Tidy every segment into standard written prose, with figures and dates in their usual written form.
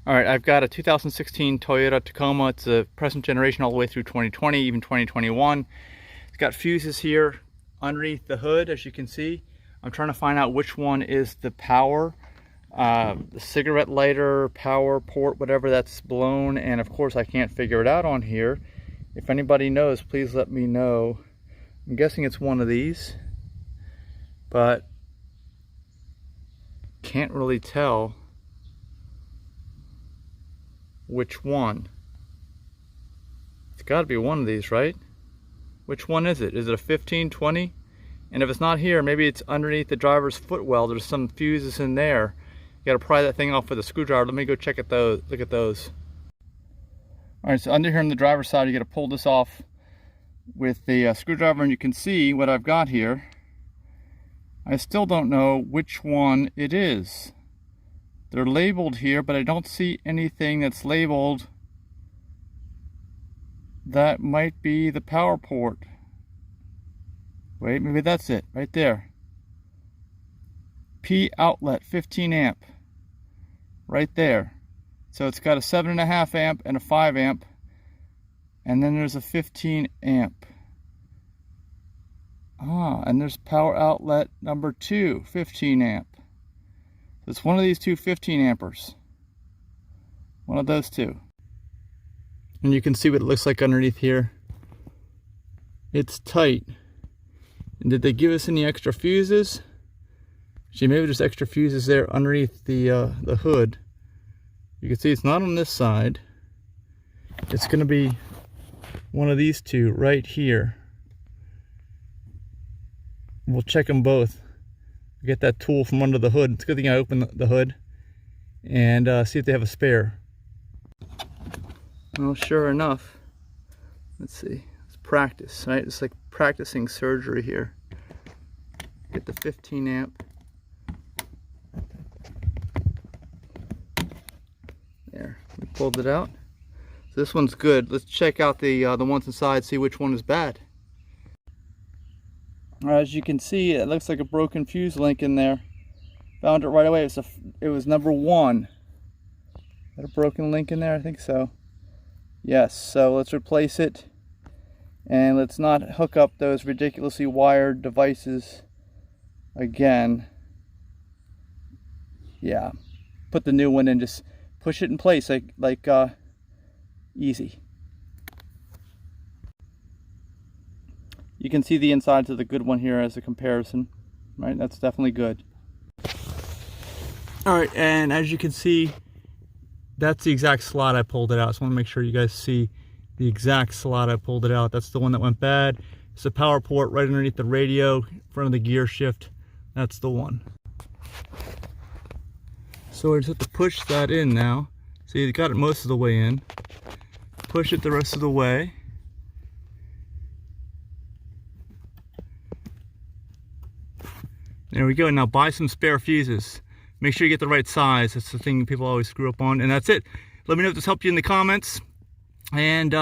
All right, I've got a 2016 Toyota Tacoma. It's a present generation all the way through 2020, even 2021. It's got fuses here underneath the hood, as you can see. I'm trying to find out which one is the power, the cigarette lighter, power port, whatever that's blown. And of course, I can't figure it out on here. If anybody knows, please let me know. I'm guessing it's one of these, but can't really tell which one. It's got to be one of these, right? Which one is it? Is it a 15, 20? And if it's not here, maybe it's underneath the driver's footwell. There's some fuses in there. You got to pry that thing off with a screwdriver. Let me go check at those. Look at those. All right, so under here on the driver's side, you got to pull this off with the screwdriver, and you can see what I've got here. I still don't know which one it is. They're labeled here, but I don't see anything that's labeled. That might be the power port. Wait, maybe that's it, right there. P outlet, 15 amp, right there. So it's got a 7.5 amp and a 5 amp, and then there's a 15 amp. And there's power outlet number 2, 15 amp. It's one of these two 15 ampers. One of those two. And you can see what it looks like underneath here. It's tight. And did they give us any extra fuses? See, maybe there's extra fuses there underneath the hood. You can see it's not on this side. It's going to be one of these two right here. We'll check them both. Get that tool from under the hood. It's a good thing I opened the hood and see if they have a spare. Well, sure enough. Let's see. It's practice, right? It's like practicing surgery here. Get the 15 amp. There, we pulled it out. So this one's good. Let's check out the ones inside, see which one is bad. As you can see, it looks like a broken fuse link in there. Found it right away. It was number 1. Is that a broken link in there? I think so. Yes, so let's replace it. And let's not hook up those ridiculously wired devices again. Yeah. Put the new one in, just push it in place like easy. You can see the insides of the good one here as a comparison, right? That's definitely good. All right, and as you can see, that's the exact slot I pulled it out. So I want to make sure you guys see the exact slot I pulled it out. That's the one that went bad. It's a power port right underneath the radio, in front of the gear shift. That's the one. So I just have to push that in now. See, you got it most of the way in. Push it the rest of the way. There we go. Now buy some spare fuses. Make sure you get the right size. That's the thing people always screw up on. And that's it. Let me know if this helped you in the comments. And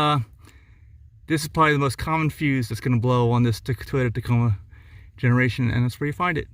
this is probably the most common fuse that's going to blow on this Toyota Tacoma generation. And that's where you find it.